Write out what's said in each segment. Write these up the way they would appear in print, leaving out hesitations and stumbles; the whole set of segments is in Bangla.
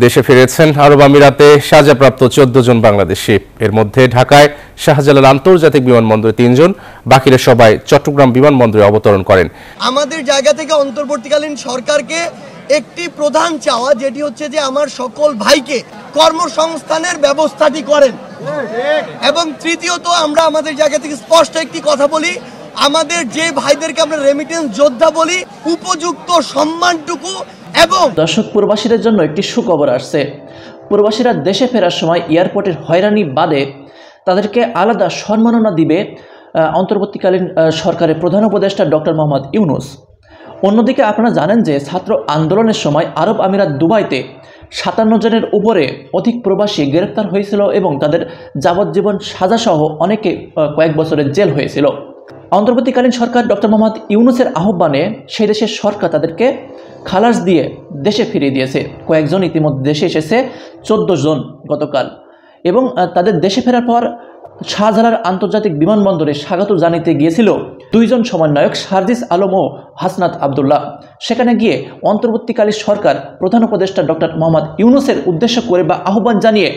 দেশে ফিরেছেন আরব আমিরাতে সাজাপ্রাপ্ত 14 জন বাংলাদেশি। এর মধ্যে ঢাকায় শাহজালাল আন্তর্জাতিক বিমানবন্দরে 3 জন, বাকিরা সবাই চট্টগ্রাম বিমানবন্দরে অবতরণ করেন। আমাদের জায়গা থেকে অন্তর্বর্তীকালীন সরকারকে একটি প্রধান চাওয়া, যেটি হচ্ছে যে আমার সকল ভাইকে কর্মসংস্থানের ব্যবস্থাটি করেন, এবং তৃতীয়ত আমরা আমাদের জায়গা থেকে স্পষ্ট একটি কথা বলি, আমাদের যে ভাইদেরকে আমরা রেমিটেন্স যোদ্ধা বলি, উপযুক্ত সম্মানটুকু। এবং দর্শক, প্রবাসীদের জন্য একটি সুখবর আসছে। প্রবাসীরা দেশে ফেরার সময় এয়ারপোর্টের হয়রানি বাদে তাদেরকে আলাদা সম্মাননা দিবে অন্তর্বর্তীকালীন সরকারের প্রধান উপদেষ্টা ডক্টর মোহাম্মদ ইউনূস। অন্যদিকে আপনারা জানেন যে ছাত্র আন্দোলনের সময় আরব আমিরাত দুবাইতে 57 জনের উপরে অধিক প্রবাসী গ্রেপ্তার হয়েছিল এবং তাদের যাবজ্জীবন সাজাসহ অনেকে কয়েক বছরের জেল হয়েছিল। অন্তর্বর্তীকালীন সরকার ডক্টর মোহাম্মদ ইউনূসের আহ্বানে সেই দেশের সরকার তাদেরকে খালাস দিয়ে দেশে ফিরিয়ে দিয়েছে। কয়েকজন ইতিমধ্যে দেশে এসেছে, 14 জন গতকাল, এবং তাদের দেশে ফেরার পর শাহজালাল আন্তর্জাতিক বিমানবন্দরে স্বাগত জানাতে গিয়েছিল 2 জন সমন্বয়ক সার্জিস আলম ও হাসনাত আবদুল্লাহ। সেখানে গিয়ে অন্তর্বর্তীকালীন সরকার প্রধান উপদেষ্টা ডক্টর মোহাম্মদ ইউনূসের উদ্দেশ্য করে বা আহ্বান জানিয়ে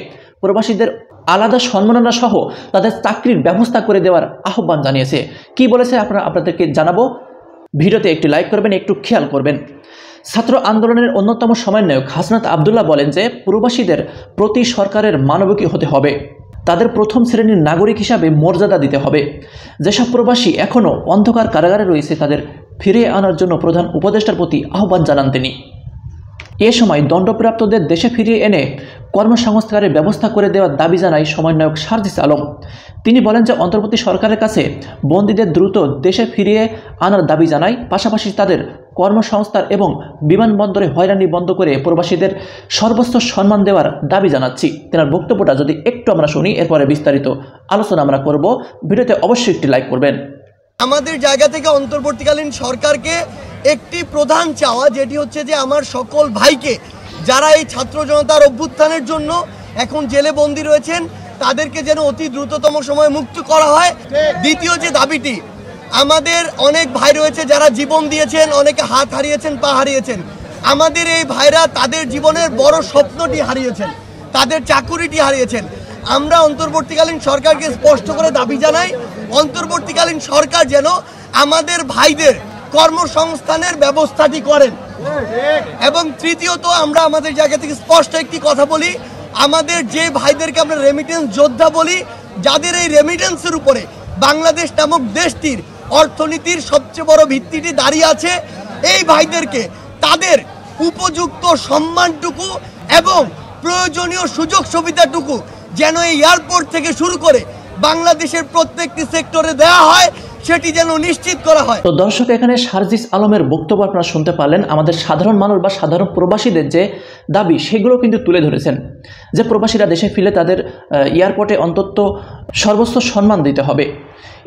প্রবাসীদের আলাদা সম্মাননা সহ তাদের চাকরির ব্যবস্থা করে দেওয়ার আহ্বান জানিয়েছে। কি বলেছে আপনাদেরকে জানাবো। ভিডিওতে একটি লাইক করবেন, একটু খেয়াল করবেন। ছাত্র আন্দোলনের অন্যতম সমন্বয়ক হাসনাত আবদুল্লাহ বলেন যে প্রবাসীদের প্রতি সরকারের মানবিক হতে হবে, তাদের প্রথম শ্রেণীর নাগরিক হিসাবে মর্যাদা দিতে হবে। যেসব প্রবাসী এখনও অন্ধকার কারাগারে রয়েছে তাদের ফিরিয়ে আনার জন্য প্রধান উপদেষ্টার প্রতি আহ্বান জানান তিনি। এ সময় দণ্ডপ্রাপ্তদের দেশে ফিরিয়ে এনে কর্মসংস্থানের ব্যবস্থা করে দেওয়ার দাবি জানায় সমন্বয়ক সার্জিস আলম। তিনি বলেন যে অন্তর্বর্তী সরকারের কাছে বন্দীদের দ্রুত দেশে ফিরিয়ে আনার দাবি জানায়, পাশাপাশি তাদের কর্মসংস্থান এবং বিমানবন্দরে হয়রানি বন্ধ করে প্রবাসীদের সর্বোচ্চ সম্মান দেওয়ার দাবি জানাচ্ছি। তেনার বক্তব্যটা যদি একটু আমরা শুনি, এরপরে বিস্তারিত আলোচনা আমরা করব। ভিডিওতে অবশ্যই একটি লাইক করবেন। আমাদের জায়গা থেকে অন্তর্বর্তীকালীন সরকারকে একটি প্রধান চাওয়া, যেটি হচ্ছে যে আমার সকল ভাইকে যারা এই ছাত্র জনতার অভ্যুত্থানের জন্য এখন জেলে বন্দী রয়েছেন তাদেরকে যেন অতি দ্রুততম সময়ে মুক্ত করা হয়। দ্বিতীয় যে দাবিটি, আমাদের অনেক ভাই রয়েছে যারা জীবন দিয়েছেন, অনেকে হাত হারিয়েছেন, পা হারিয়েছেন। আমাদের এই ভাইরা তাদের জীবনের বড় স্বপ্নটি হারিয়েছেন, তাদের চাকুরিটি হারিয়েছেন। আমরা অন্তর্বর্তীকালীন সরকারকে স্পষ্ট করে দাবি জানাই, অন্তর্বর্তীকালীন সরকার যেন আমাদের ভাইদের কর্মসংস্থানের ব্যবস্থাটি করেন। এবং তৃতীয়ত আমরা আমাদের জায়গা থেকে স্পষ্ট একটি কথা বলি, আমাদের যে ভাইদেরকে আমরা রেমিটেন্স যোদ্ধা বলি, যাদের এই রেমিটেন্সের উপরে বাংলাদেশ নামক দেশটির অর্থনীতির সবচেয়ে বড় ভিত্তিটি দাঁড়িয়ে আছে, এই ভাইদেরকে তাদের উপযুক্ত সম্মানটুকু এবং প্রয়োজনীয় সুযোগ সুবিধাটুকু যেন এই এয়ারপোর্ট থেকে শুরু করে বাংলাদেশের প্রত্যেকটি সেক্টরে দেওয়া হয়, সেটি যেন নিশ্চিত করা হয়। তো দর্শক, এখানে সার্জিস আলমের বক্তব্য আপনারা শুনতে পারলেন। আমাদের সাধারণ মানুষ বা সাধারণ প্রবাসীদের যে দাবি সেগুলো কিন্তু তুলে ধরেছেন, যে প্রবাসীরা দেশে ফিরে তাদের এয়ারপোর্টে অন্তত সর্বোচ্চ সম্মান দিতে হবে।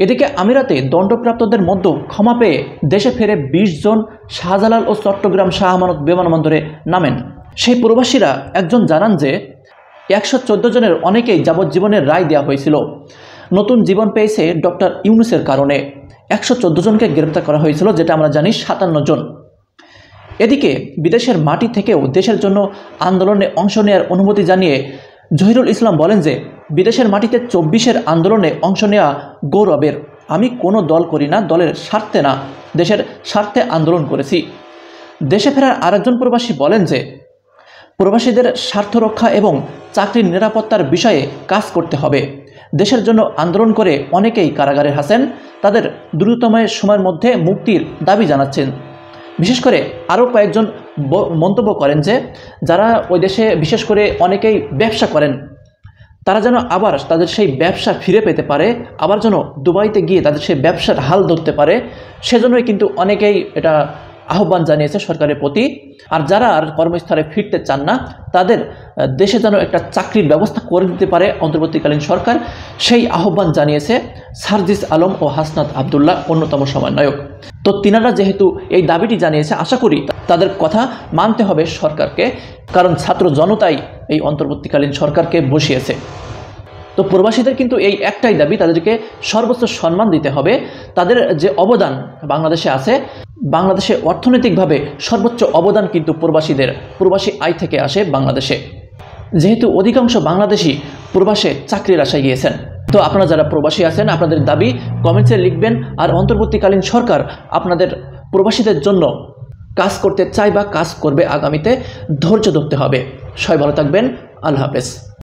এদিকে আমিরাতে দণ্ডপ্রাপ্তদের মধ্যে ক্ষমা পেয়ে দেশে ফেরে 20 জন শাহজালাল ও চট্টগ্রাম শাহ আমানত বিমানবন্দরে নামেন। সেই প্রবাসীরা একজন জানান যে 114 জনের অনেকেই যাবজ্জীবনের রায় দেওয়া হয়েছিল, নতুন জীবন পেয়েছে ডক্টর ইউনূসের কারণে। 114 জনকে গ্রেপ্তার করা হয়েছিল, যেটা আমরা জানি 57 জন। এদিকে বিদেশের মাটি থেকেও দেশের জন্য আন্দোলনে অংশ নেওয়ার অনুমতি জানিয়ে জহিরুল ইসলাম বলেন যে বিদেশের মাটিতে 24-এর আন্দোলনে অংশ নেওয়া গৌরবের। আমি কোনো দল করি না, দলের স্বার্থে না, দেশের স্বার্থে আন্দোলন করেছি। দেশে ফেরার আরেকজন প্রবাসী বলেন যে প্রবাসীদের স্বার্থ রক্ষা এবং চাকরির নিরাপত্তার বিষয়ে কাজ করতে হবে। দেশের জন্য আন্দোলন করে অনেকেই কারাগারে আছেন, তাদের দ্রুততম সময়ের মধ্যে মুক্তির দাবি জানাচ্ছেন। বিশেষ করে আরও কয়েকজন মন্তব্য করেন যে যারা ওই দেশে বিশেষ করে অনেকেই ব্যবসা করেন, তারা যেন আবার তাদের সেই ব্যবসা ফিরে পেতে পারে, আবার যেন দুবাইতে গিয়ে তাদের সেই ব্যবসার হাল ধরতে পারে, সেজন্যই কিন্তু অনেকেই এটা আহ্বান জানিয়েছে সরকারের প্রতি। আর যারা আর কর্মস্থলে ফিরতে চান না, তাদের দেশে যেন একটা চাকরির ব্যবস্থা করে দিতে পারে অন্তর্বর্তীকালীন সরকার, সেই আহ্বান জানিয়েছে সার্জিস আলম ও হাসনাত আবদুল্লাহ, অন্যতম সমন্বয়ক। তো তিনারা যেহেতু এই দাবিটি জানিয়েছে, আশা করি তাদের কথা মানতে হবে সরকারকে, কারণ ছাত্র জনতাই এই অন্তর্বর্তীকালীন সরকারকে বসিয়েছে। তো প্রবাসীদের কিন্তু এই একটাই দাবি, তাদেরকে সর্বোচ্চ সম্মান দিতে হবে। তাদের যে অবদান বাংলাদেশে আছে বাংলাদেশে অর্থনৈতিকভাবে সর্বোচ্চ অবদান কিন্তু প্রবাসী আয় থেকে আসে বাংলাদেশে, যেহেতু অধিকাংশ বাংলাদেশি প্রবাসে চাকরির আশায় গিয়েছেন। তো আপনারা যারা প্রবাসী আছেন, আপনাদের দাবি কমেন্টসে লিখবেন। আর অন্তর্বর্তীকালীন সরকার আপনাদের প্রবাসীদের জন্য কাজ করতে চায় বা কাজ করবে আগামীতে, ধৈর্য ধরতে হবে। সবাই ভালো থাকবেন। আল্লাহ হাফেজ।